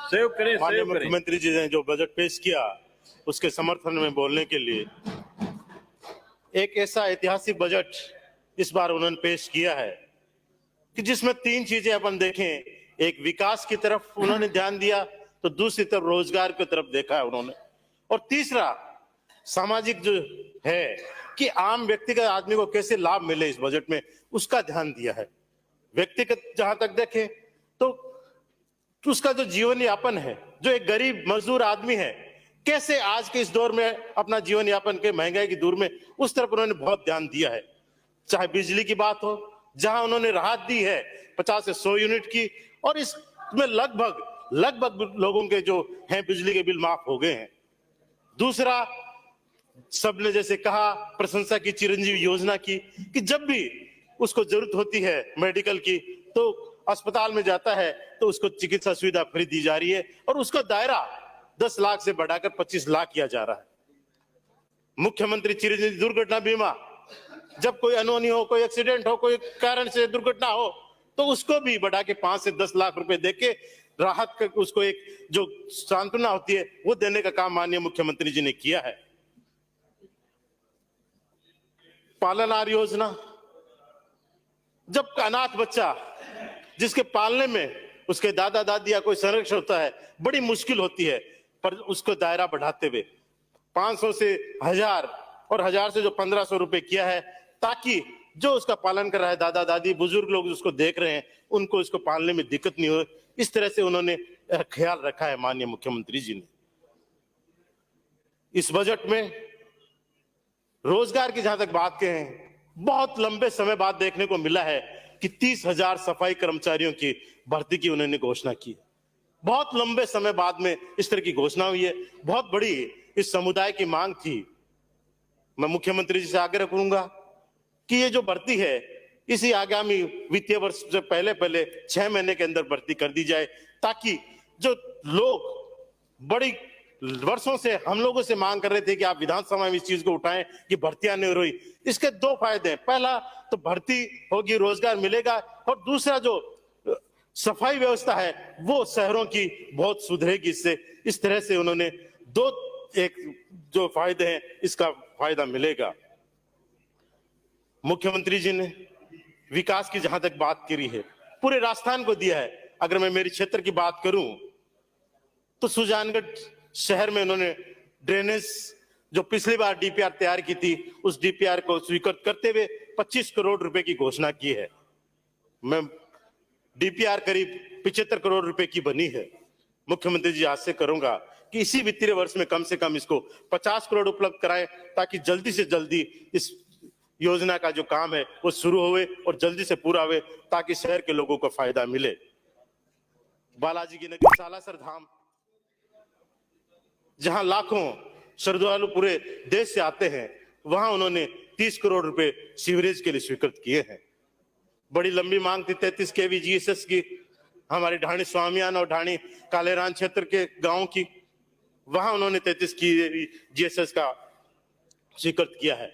माननीय मुख्यमंत्री जी ने जो बजट पेश किया उसके समर्थन में बोलने के लिए एक ऐसा ऐतिहासिक बजट इस बार उन्होंने पेश किया है कि जिसमें तीन चीजें अपन देखें, एक विकास की तरफ उन्होंने ध्यान दिया, तो दूसरी तरफ रोजगार की तरफ देखा है उन्होंने, और तीसरा सामाजिक जो है कि आम व्यक्तिगत आदमी को कैसे लाभ मिले इस बजट में, उसका ध्यान दिया है। व्यक्तिगत जहां तक देखें तो उसका जो जीवन यापन है, जो एक गरीब मजदूर आदमी है, कैसे आज के इस दौर में अपना जीवन यापन के महंगाई की दूर में, उस तरफ उन्होंने बहुत ध्यान दिया है। चाहे बिजली की बात हो, जहां उन्होंने राहत दी है 50 से 100 यूनिट की, और इसमें लगभग लोगों के जो हैं बिजली के बिल माफ हो गए हैं। दूसरा, सबने जैसे कहा, प्रशंसा की चिरंजीवी योजना की, कि जब भी उसको जरूरत होती है मेडिकल की तो अस्पताल में जाता है तो उसको चिकित्सा सुविधा फ्री दी जा रही है, और उसका दायरा 10 लाख से बढ़ाकर 25 लाख किया जा रहा है। मुख्यमंत्री चिरंजीवी दुर्घटना बीमा, जब कोई अनहोनी हो, कोई एक्सीडेंट हो, कोई कारण से दुर्घटना हो, तो उसको भी बढ़ा के 5 से 10 लाख रुपए देके राहत का, उसको एक जो सांत्वना होती है वो देने का काम माननीय मुख्यमंत्री जी ने किया है। पालनहार योजना, जब अनाथ बच्चा जिसके पालने में उसके दादा दादी या कोई संरक्षण होता है, बड़ी मुश्किल होती है, पर उसको दायरा बढ़ाते हुए 500 से 1000 और 1000 से जो 1500 रुपए किया है, ताकि जो उसका पालन कर रहा है, दादा दादी बुजुर्ग लोग उसको देख रहे हैं, उनको इसको पालने में दिक्कत नहीं हो, इस तरह से उन्होंने ख्याल रखा है माननीय मुख्यमंत्री जी ने। इस बजट में रोजगार की जहां तक बात कहें, बहुत लंबे समय बाद देखने को मिला है कि 30,000 सफाई कर्मचारियों की भर्ती की उन्होंने घोषणा की। बहुत लंबे समय बाद में इस तरह की घोषणा हुई है, बहुत बड़ी इस समुदाय की मांग थी। मैं मुख्यमंत्री जी से आग्रह करूंगा कि ये जो भर्ती है, इसी आगामी वित्तीय वर्ष से पहले 6 महीने के अंदर भर्ती कर दी जाए, ताकि जो लोग बड़ी वर्षों से हम लोगों से मांग कर रहे थे कि आप विधानसभा में इस चीज को उठाएं कि भर्तियां नहीं हो रही, इसके दो फायदे हैं। पहला तो भर्ती होगी, रोजगार मिलेगा, और दूसरा जो सफाई व्यवस्था है वो शहरों की बहुत सुधरेगी इससे। इस तरह से उन्होंने एक जो फायदे हैं, इसका फायदा मिलेगा। मुख्यमंत्री जी ने विकास की जहां तक बात करी है, पूरे राजस्थान को दिया है। अगर मैं मेरे क्षेत्र की बात करूं तो सुजानगढ़ शहर में उन्होंने ड्रेनेज, जो पिछली बार डीपीआर तैयार की थी, उस डीपीआर को स्वीकृत करते हुए 25 करोड़ रुपए की घोषणा की है। मैं डीपीआर करीब 75 करोड़ रुपए की बनी है। मुख्यमंत्री जी आज से करूंगा कि इसी वित्तीय वर्ष में कम से कम इसको 50 करोड़ उपलब्ध कराएं, ताकि जल्दी से जल्दी इस योजना का जो काम है वो शुरू होवे और जल्दी से पूरा हुए, ताकि शहर के लोगों को फायदा मिले। बालाजी की नगरी सालासर धाम, जहां लाखों श्रद्धालु पूरे देश से आते हैं, वहां उन्होंने 30 करोड़ रुपए सीवरेज के लिए स्वीकृत किए हैं। बड़ी लंबी मांग थी 33 केवी जीएसएस की, हमारे ढाणी स्वामियान और ढाणी कालेरान क्षेत्र के गांव की, वहां उन्होंने 33 केवी जीएसएस का स्वीकृत किया है।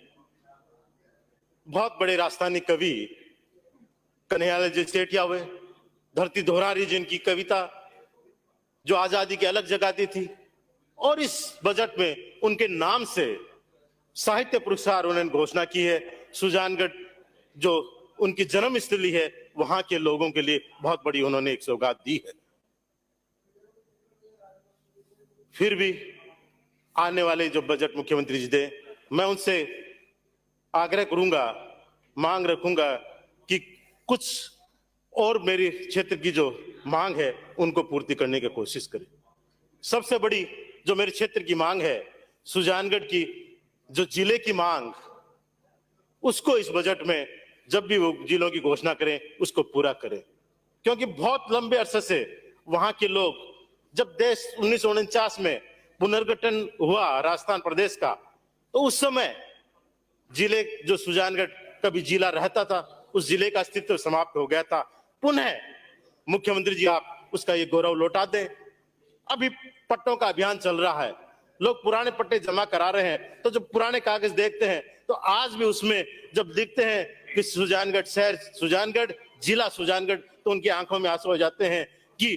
बहुत बड़े राजस्थानी कवि कन्हैयालाल जी सेठिया हुए, धरती दोहरारी जिनकी कविता जो आजादी की अलग जगाती थी, और इस बजट में उनके नाम से साहित्य पुरस्कार उन्होंने घोषणा की है। सुजानगढ़ जो उनकी जन्मस्थली है, वहां के लोगों के लिए बहुत बड़ी उन्होंने एक सौगात दी है। फिर भी आने वाले जो बजट मुख्यमंत्री जी दे, मैं उनसे आग्रह करूंगा, मांग रखूंगा कि कुछ और मेरे क्षेत्र की जो मांग है उनको पूर्ति करने की कोशिश करें। सबसे बड़ी जो मेरे क्षेत्र की मांग है, सुजानगढ़ की जो जिले की मांग, उसको इस बजट में जब भी वो जिलों की घोषणा करें उसको पूरा करें, क्योंकि बहुत लंबे अरसे से वहां के लोग, जब देश 1949 में पुनर्गठन हुआ राजस्थान प्रदेश का, तो उस समय जिले जो सुजानगढ़ कभी जिला रहता था, उस जिले का अस्तित्व समाप्त हो गया था। पुनः मुख्यमंत्री जी आप उसका ये गौरव लौटा दें। अभी पट्टों का अभियान चल रहा है, लोग पुराने पट्टे जमा करा रहे हैं, तो जब पुराने कागज देखते हैं तो आज भी उसमें जब दिखते हैं कि सुजानगढ़ शहर सुजानगढ़, जिला सुजानगढ़, तो उनकी आंखों में आंसू हो जाते हैं कि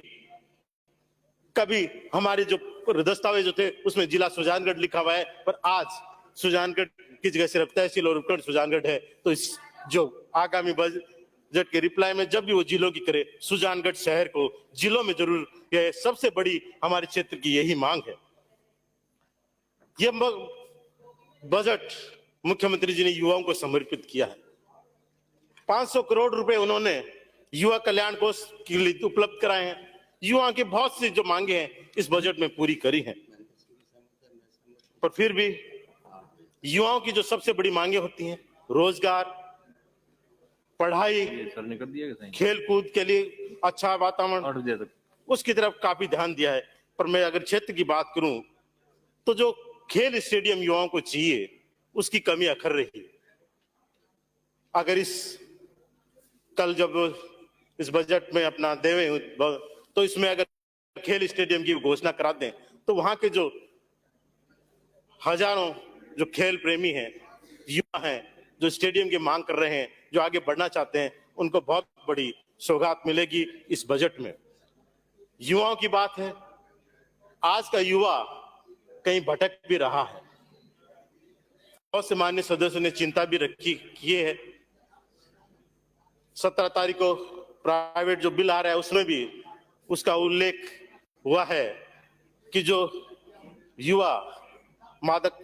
कभी हमारे जो दस्तावेज थे उसमें जिला सुजानगढ़ लिखा हुआ है, पर आज सुजानगढ़ की जगह सिर्फ तहसील और उपखंड सुजानगढ़ है। तो इस जो आगामी बजट के रिप्लाई में जब भी वो जिलों की करे, सुजानगढ़ शहर को जिलों में जरूर, यह सबसे बड़ी हमारे क्षेत्र की यही मांग है। यह बजट मुख्यमंत्री जी ने युवाओं को समर्पित किया है। 500 करोड़ रुपए उन्होंने युवा कल्याण कोष के लिए उपलब्ध कराए हैं। युवाओं की बहुत सी जो मांगे हैं इस बजट में पूरी करी हैं, पर फिर भी युवाओं की जो सबसे बड़ी मांगे होती हैं, रोजगार, पढ़ाई, खेल कूद के लिए अच्छा वातावरण, उसकी तरफ काफी ध्यान दिया है। पर मैं अगर क्षेत्र की बात करूं तो जो खेल स्टेडियम युवाओं को चाहिए उसकी कमी अखर रही है। अगर कल जब इस बजट में अपना देवे तो इसमें अगर खेल स्टेडियम की घोषणा करा दें तो वहां के जो हजारों जो खेल प्रेमी हैं, युवा हैं, जो स्टेडियम की मांग कर रहे हैं, जो आगे बढ़ना चाहते हैं, उनको बहुत बड़ी सौगात मिलेगी इस बजट में। युवाओं की बात है, आज का युवा कहीं भटक भी रहा है। बहुत से माननीय सदस्यों ने चिंता भी रखी की है। 17 तारीख को प्राइवेट जो बिल आ रहा है उसमें भी उसका उल्लेख हुआ है कि जो युवा मादक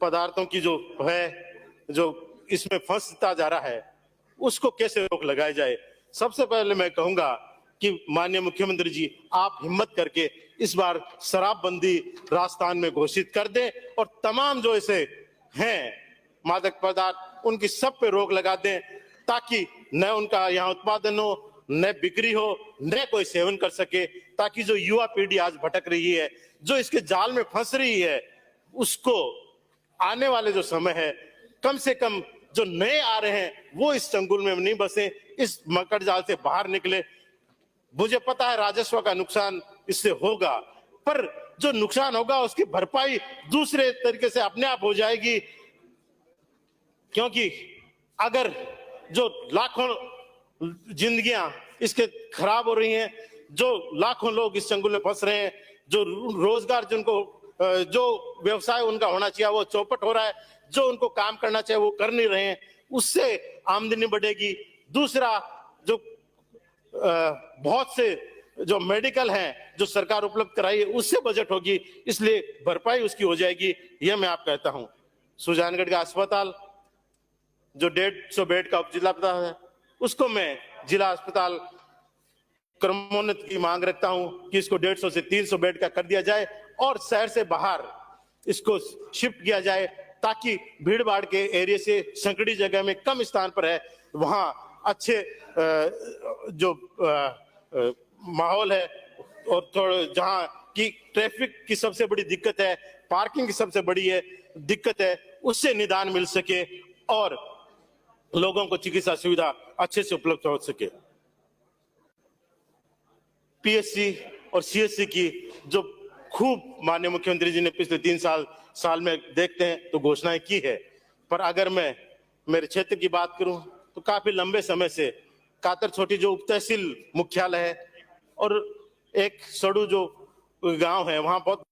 पदार्थों की जो है, जो इसमें फंसता जा रहा है, उसको कैसे रोक लगाई जाए। सबसे पहले मैं कहूंगा कि माननीय मुख्यमंत्री जी, आप हिम्मत करके इस बार शराबबंदी राजस्थान में घोषित कर दें और तमाम जो ऐसे हैं मादक पदार्थ, उनकी सब पे रोक लगा दें, ताकि न उनका यहाँ उत्पादन हो, न बिक्री हो, न कोई सेवन कर सके, ताकि जो युवा पीढ़ी आज भटक रही है, जो इसके जाल में फंस रही है, उसको आने वाले जो समय है, कम से कम जो नए आ रहे हैं वो इस चंगुल में नहीं बसे, इस मकड़ जाल से बाहर निकले। मुझे पता है राजस्व का नुकसान इससे होगा, पर जो नुकसान होगा उसकी भरपाई दूसरे तरीके से अपने आप हो जाएगी। क्योंकि अगर जो लाखों जिंदगियां इसके खराब हो रही हैं, जो लाखों लोग इस चंगुल में फंस रहे हैं, जो रोजगार जिनको जो व्यवसाय उनका होना चाहिए वो चौपट हो रहा है, जो उनको काम करना चाहिए वो कर नहीं रहे हैं, उससे आमदनी बढ़ेगी। दूसरा, जो बहुत से जो मेडिकल हैं जो सरकार उपलब्ध कराई है उससे बजट होगी, इसलिए भरपाई उसकी हो जाएगी। यह मैं आप कहता हूं। सुजानगढ़ का अस्पताल जो 150 बेड का उपजिला अस्पताल है, उसको मैं जिला अस्पताल क्रमोन्नत की मांग रखता हूं कि इसको 150 से 300 बेड का कर दिया जाए और शहर से बाहर इसको शिफ्ट किया जाए, ताकि भीड़ भाड़ के एरिया से संकड़ी जगह में कम स्थान पर है, वहां अच्छे जो माहौल है और थोड़ा जहां की ट्रैफिक की सबसे बड़ी दिक्कत है, पार्किंग की सबसे बड़ी दिक्कत है, उससे निदान मिल सके और लोगों को चिकित्सा सुविधा अच्छे से उपलब्ध हो सके। पीएचसी और सीएचसी की जो खूब माननीय मुख्यमंत्री जी ने पिछले 3 साल में देखते हैं तो घोषणाएं की है, पर अगर मैं मेरे क्षेत्र की बात करूं तो काफी लंबे समय से कातर छोटी जो उप तहसील मुख्यालय है और एक सड़ू जो गांव है, वहां बहुत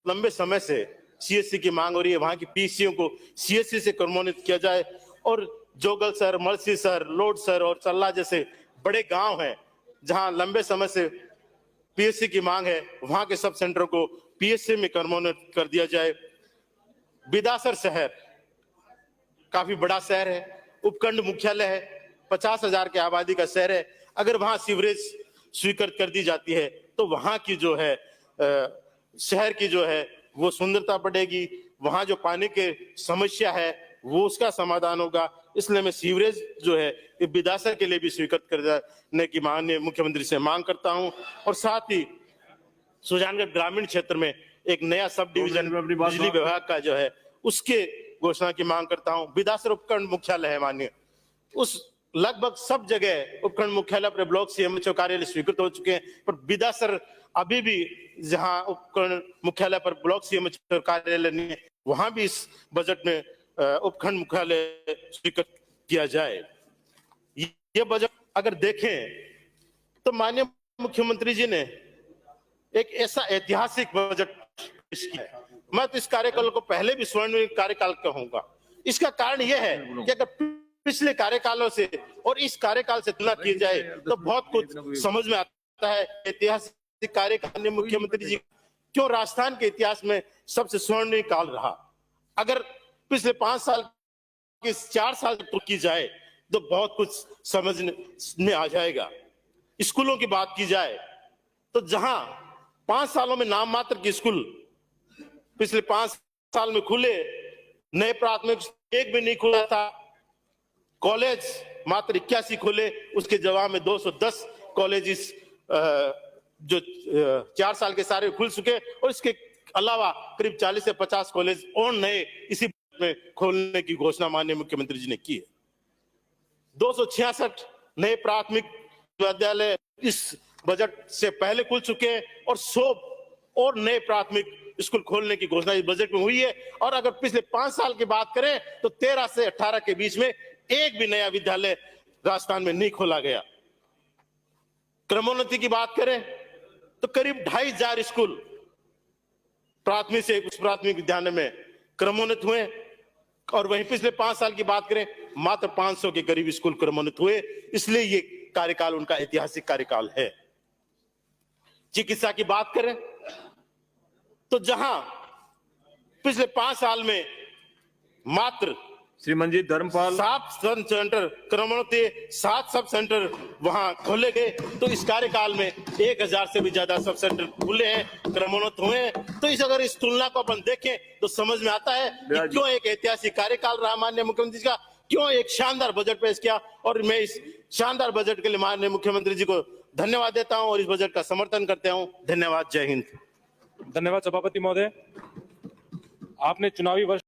लंबे समय से सीएससी की मांग हो रही है। वहां की पीसीओ को सीएससी से क्रमोन्नत किया जाए और जोगल सर, मलसी सर, लोड सर और चल्ला जैसे बड़े गांव हैं जहां लंबे समय से पीएससी की मांग है, वहां के सब सेंटर को पीएससी में क्रमोन्नत कर दिया जाए। बिदासर शहर काफी बड़ा शहर है, उपखंड मुख्यालय है, 50,000 की आबादी का शहर है। अगर वहां सीवरेज स्वीकृत कर दी जाती है तो वहां की जो है शहर की जो है वो सुंदरता बढ़ेगी, वहां जो पानी की समस्या है वो उसका समाधान होगा। इसलिए मैं सीवरेज जो है बिदासर के लिए भी स्वीकृत करने की माननीय मुख्यमंत्री से मांग करता हूं और साथ ही सुजानगढ़ ग्रामीण क्षेत्र में एक नया सब डिवीजन बिजली विभाग का जो है उसके घोषणा की मांग करता हूं। बिदासर उपखंड मुख्यालय है माननीय, उस लगभग सब जगह उपखंड मुख्यालय पर ब्लॉक सीएमएचओ कार्यालय स्वीकृत हो चुके हैं, पर बिदासर अभी भी जहां उपखंड मुख्यालय पर ब्लॉक सीएमएचओ कार्यालय नहीं है, वहां भी इस बजट में उपखंड मुख्यालय स्वीकृत किया जाए। ये बजट अगर देखें तो माननीय मुख्यमंत्री जी ने एक ऐसा ऐतिहासिक बजट पेश किया है। मैं तो इस कार्यकाल को पहले भी स्वर्णिम कार्यकाल कहूंगा। इसका कारण यह है कि अगर पिछले कार्यकालों से और इस कार्यकाल से तुलना की जाए तो बहुत कुछ समझ में आता है। ऐतिहासिक कार्यकाल ने मुख्यमंत्री जी क्यों राजस्थान के इतिहास में सबसे स्वर्णिम काल रहा। अगर पिछले 5 साल की 4 साल की जाए तो बहुत कुछ समझ में आ जाएगा। स्कूलों की बात की जाए तो जहां 5 सालों में नाम मात्र की स्कूल पिछले 5 साल में खुले, नए प्राथमिक एक भी नहीं खुला था। कॉलेज मात्र 81 खुले, उसके जवाब में 210 कॉलेजेस जो 4 साल के सारे खुल चुके और इसके अलावा करीब 40 से 50 कॉलेज और नए इसी में खोलने की घोषणा माननीय मुख्यमंत्री जी ने की है। 266 नए प्राथमिक विद्यालय इस बजट से पहले खुल चुके हैं और 100 और नए प्राथमिक स्कूल खोलने की घोषणा इस बजट में हुई है। और अगर पिछले 5 साल की बात करें तो 13 से 18 के बीच में एक भी नया विद्यालय राजस्थान में नहीं खोला गया। क्रमोन्नति की बात करें तो करीब 2,500 स्कूल प्राथमिक से उच्च प्राथमिक विद्यालय में क्रमोन्नत हुए और वहीं पिछले 5 साल की बात करें मात्र 500 के करीब स्कूल क्रमोन्नत हुए। इसलिए ये कार्यकाल उनका ऐतिहासिक कार्यकाल है। चिकित्सा की बात करें तो जहां पिछले 5 साल में मात्र श्रीमंजीत Dharmpal 7 sub centre क्रमोन्नत 7 sub centre वहां खोले गए तो इस कार्यकाल में 1000 से भी ज्यादा सब सेंटर खुले हैं, क्रमोन्नत हुए हैं। तो अगर इस तुलना को अपन देखें तो समझ में आता है कि क्यों एक ऐतिहासिक कार्यकाल रहा माननीय मुख्यमंत्री जी का, क्यों एक शानदार बजट पेश किया। और मैं इस शानदार बजट के लिए माननीय मुख्यमंत्री जी को धन्यवाद देता हूं और इस बजट का समर्थन करता हूं। धन्यवाद। जय हिंद। धन्यवाद सभापति महोदय। आपने चुनावी वर्ष